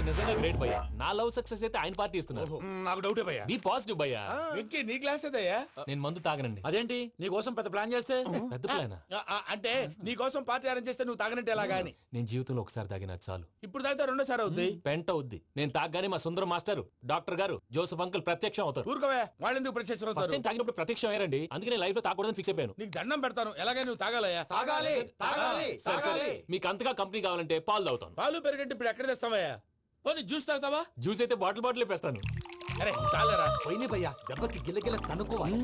నిజంగా గ్రేట్ భయ్యా. నా లవ్ సక్సెస్ అయితే ఆయన పార్టీ ఇస్తున్నారు. నాకు డౌటే భయ్యా. బీ పాజిటివ్ భయ్యా. వెంకీ నీ గ్లాస్ ఏదయ్యా? నేను మందు తాగనండి. అదేంటి నీ కోసం పెద్ద ప్లాన్ చేస్తే? పెద్ద ప్లానా? అంటే నీ కోసం పార్టీ అరేంజ్ చేస్తే నువ్వు తాగనంటే ఎలాగా అని. నేను జీవితంలో ఒకసారి తాగినా చాలు. ఇప్పుడు తాగితే రెండోసారి అవుద్ది. పెంట అవుద్ది. నేను తాగగానే మా సుందరం మాస్టర్, డాక్టర్ గారు, జోసఫ్ అంకుల్ ప్రత్యక్షం అవుతారు. ఊరుకోవే, వాళ్ళు ఎందుకు ప్రత్యక్షం ఫస్ట్ అవుతారు? టైం తాగినప్పుడు ప్రత్యక్షం అయ్యారండి. అందుకే నేను లైఫ్ లో తాగకూడదని ఫిక్స్ అయిపోయాను. నీకు దండం పెడతాను, ఎలాగే నువ్వు తాగాలయ్యా. తాగాలి తాగాలి సరే సరే, మీకు అంతగా కంపెనీ కావాలంటే పాలు తాగుతాను. పాలు పెరిగంటే ఇప్పుడు ఎక్కడ తెస్తావయ్యా? పోనీ జ్యూస్ తాగుతావా? జ్యూస్ అయితే బాటిల్ బాటిల్ వేస్తాను. అరే చాలరా. పోయిన భయ్యా, దెబ్బకి గిల్లగిల్ల కనుక్కోవాలి.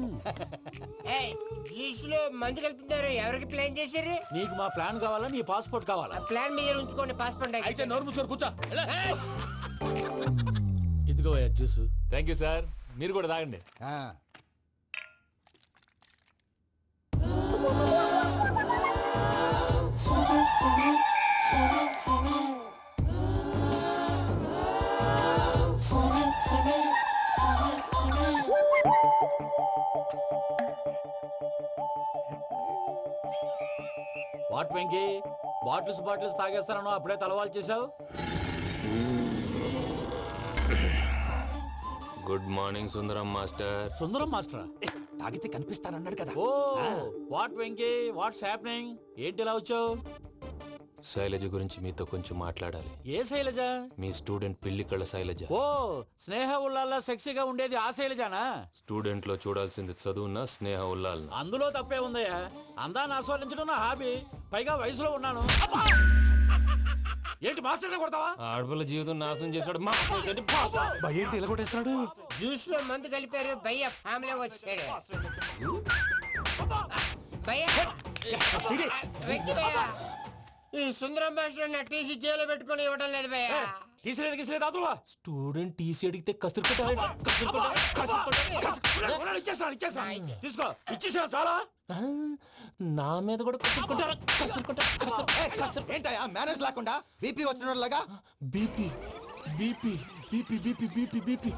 జ్యూస్ లో మందు కలుపుతున్నారు. ఎవరికి ప్లాన్ చేశారు? నీకు మా ప్లాన్ కావాలా, నీ పాస్పోర్ట్ కావాలా? ప్లాన్ మీరు ఉంచుకోండి, పాస్పోర్ట్ అయితే నోరు మూసుకొని కూర్చో. ఇదిగో జ్యూస్. Thank you sir. మీరు కూడా తాగండి. వాట్ వెంకీ, బాటిల్స్ తాగేస్తాను అప్పుడే తలవాలు చేసావు. Good morning Sundaram master. Sundaram మాస్టరా? తాగితే కనిపిస్తానన్నాడు కదా. Oh what Venky, what's happening? ఏంటి ఇలా వచ్చావు? శైలజ గురించి మీతో కొంచెం మాట్లాడాలి. ఏ శైలజ? మీ స్టూడెంట్ పిల్లి కళ్ళ శైలజ. ఓ స్నేహ ఉల్లాల్లో సెక్సీగా ఉండేది ఆ శైలజానా? స్టూడెంట్ లో చూడాల్సింది చదువున స్నేహ ఉల్లాల్. అందులో తప్పే ఉందయ్యా. అందాన్ని ఆస్వాదించడం నా హాబీ. పైగా వయసులో ఉన్నాను. ఏంటి మాస్టర్ని కొడతావా? ఆడపిల్ల జీవితం నాశనం చేశాడు. ఏంటి ఇలా కొట్టేస్తున్నాడు? జ్యూస్ లో మందు కలిపారు. భయ్య ఫ్యామిలీ వచ్చాడు. భయ్య వెక్కి భయ్య, ఈ సుందరం మాస్టర్ నా టీసీ జైలు పెట్టుకుని ఇవ్వడం లేదు భయ్య. తీసిలేదు స్టూడెంట్ టీసీ అడిగితే కసురు తీసుకో, ఇచ్చేసాను చాలా. నా మీద కూడా ఏంటయ్యా మేనేజ్ లేకుండా బీపీ వచ్చినలాగా? BP BP BP BP BP BP.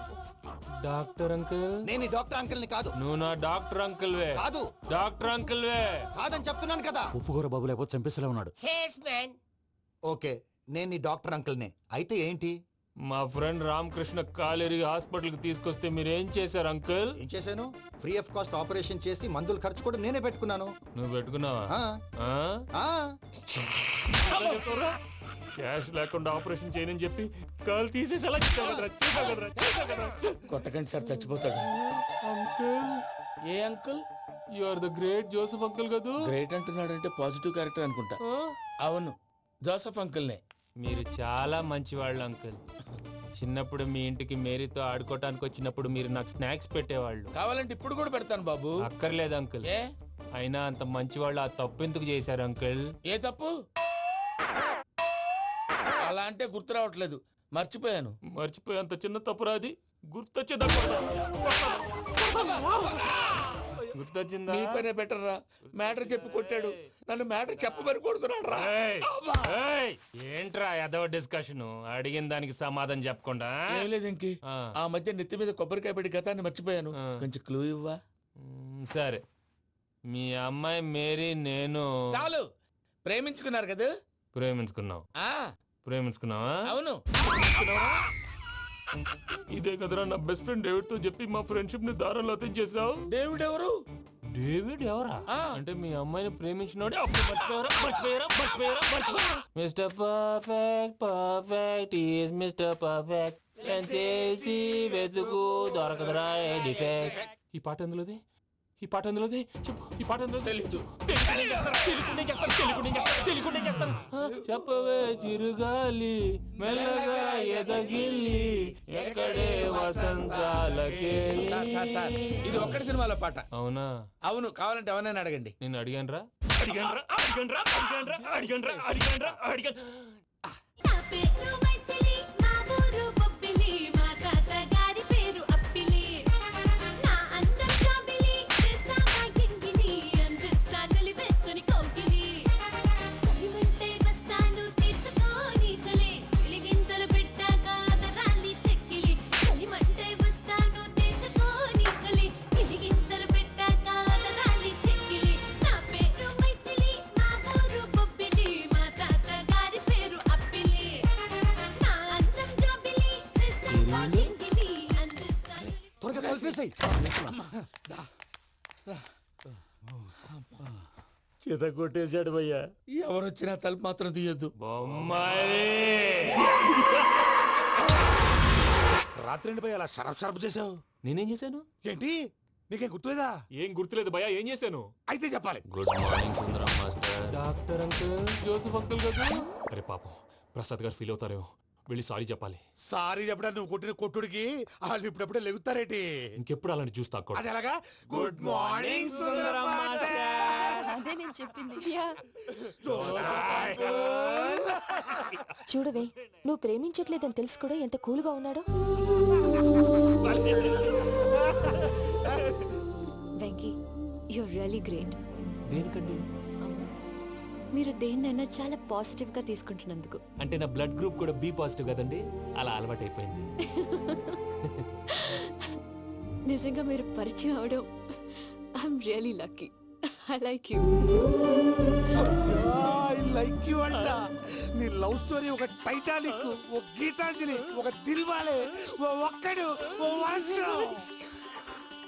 Doctor uncle, నేను ఈ డాక్టర్ అంకుల్ ని కాదు. నువ్వు నా డాక్టర్ అంకుల్ వే. కాదు. డాక్టర్ అంకుల్ వే. కాదని చెప్తున్నాను కదా. ఉప్పుకూర బాబు లేకపోతే చంపేసేలా ఉన్నాడు. Sales man. ఓకే, నేను ఈ డాక్టర్ అంకుల్ నే. అయితే ఏంటి? మా ఫ్రెండ్ రామకృష్ణ కాలేరి హాస్పిటల్ కి తీసుకొస్తే మీరేం చేశారు అంకుల్? ఏం చేశాను? ఫ్రీ ఆఫ్ కాస్ట్ ఆపరేషన్ చేసి మందులు ఖర్చు కూడా నేనే పెట్టుకున్నాను. నువ్వు పెట్టుకున్నావా? ఆ, ఆ? ఆ. క్యాష్ లేకుండా ఆపరేషన్ చేయనని చెప్పి కాలు తీసేసి కొట్టకండి సార్, చచ్చిపోతాడు. అంకుల్, ఏ uncle? You are the great Joseph uncle కదా. గ్రేట్ అంటున్నాడంటే పాజిటివ్ క్యారెక్టర్ అనుకుంటా. అవును, జోసఫ్ అంకుల్నే. మీరు చాలా మంచివాళ్ళు అంకుల్. చిన్నప్పుడు మీ ఇంటికి మేరీతో ఆడుకోవటానికి వచ్చినప్పుడు మీరు నాకు స్నాక్స్ పెట్టేవాళ్ళు. కావాలంటే ఇప్పుడు కూడా పెడతాను బాబు. అక్కర్లేదు అంకుల్. ఏ అయినా అంత మంచివాళ్ళు ఆ తప్పు ఎందుకు చేశారు అంకుల్? ఏ తప్పు? అలా అంటే గుర్తు రావట్లేదు, మర్చిపోయాను. మర్చిపోయి అంత చిన్న తప్పురాది గుర్తొచ్చిందా? గుర్తొచ్చిందా? నీ పనే బెటర్ రా. మ్యాటర్ చెప్పి కొట్టాడు, నన్ను మ్యాటర్ చెప్పమని కొడుతున్నాడు రా. ఏంట్రా ఎదవ డిస్కషన్? అడిగిన దానికి సమాధానం చెప్పకుండా. ఏం లేదు ఇంకి, ఆ మధ్య నెత్తి మీద కొబ్బరికాయ పెట్టి గతాన్ని మర్చిపోయాను. కొంచెం క్లూ ఇవ్వా? సరే, మీ అమ్మాయి మేరీ నేను చాలు. ప్రేమించుకున్నారు కదా? ప్రేమించుకున్నావు. ప్రేమించుకున్నావా? అవును. ఇదే కదరా నా బెస్ట్ ఫ్రెండ్ డేవిడ్ తో చెప్పి మా ఫ్రెండ్షిప్ ని దారంలో తెంచేసావు. డేవిడ్ ఎవరు? డేవిడ్ ఎవరా? అంటే మీ అమ్మాయిని ప్రేమించినోడే. Mister perfect, perfect is mister perfect. చేసి వెతుకు దొరకదురా డిఫెక్ట్. ఈ పాట ఎందులోది? ఈ పాట ఎందులోది? చెప్పు. ఈ పాట ఎందులో? తెలీదు. చెప్పవే చిరుగాలి మెల్లగా ఎదగిల్లి ఎక్కడే వసంతాలకే. ఇది ఒక్కటి సినిమాలో పాట. అవునా? అవును. కావాలంటే ఎవరైనా అడగండి. నేను అడిగాను రా. తలపేసాయి. చేత కొట్టేశాడు భయ్యా. ఎవరొచ్చినా తలుపు మాత్రం తీయద్దు. బొమ్మాయి రాత్రి ఎండి భయ్య అలా షరఫ్ షరఫ్ చేసావు నేనేం చేశాను? ఏంటి? నీకేం గుర్తులేదా? ఏం గుర్తులేదు భయ్యా, ఏం చేశాను? అయితే చెప్పాలి. Good morning Sundaram master. Doctor uncle, Joseph uncle కదా? అరే పాపం, ప్రసాద్ గారు ఫీల్ అవుతారేమో, వెళ్ళి సారీ చెప్పాలి. సారీ చెప్పడానికి నువ్వు కొట్టిన కొట్టుడికి వాళ్ళు ఇప్పుడప్పుడే లెగుతారేటి? ఇంకెప్పుడు అలాంటి జ్యూస్ తాక్కూడదు. అది ఎలాగా? Good morning Sundaram master. అదే నేను చెప్పింది. చూడవే, నువ్వు ప్రేమించట్లేదని తెలుసు కూడా ఎంత కూల్గా ఉన్నాడో. Venky, you're really great. దేనికండి? మీరు దేన్నైనా చాలా పాజిటివ్ గా తీసుకుంటున్నందుకు. అంటే నా బ్లడ్ గ్రూప్ కూడా బి పాజిటివ్ కదండి, అలా అలవాటు అయిపోయింది. నిజంగా మీరు పరిచయం అవడం I'm really lucky. I like you. I like you అంట. నీ లవ్ స్టోరీ ఒక టైటానిక్, ఒక గీతాంజలి, ఒక దిల్వాలే, ఓ ఒక్కడు, ఓ వర్షం.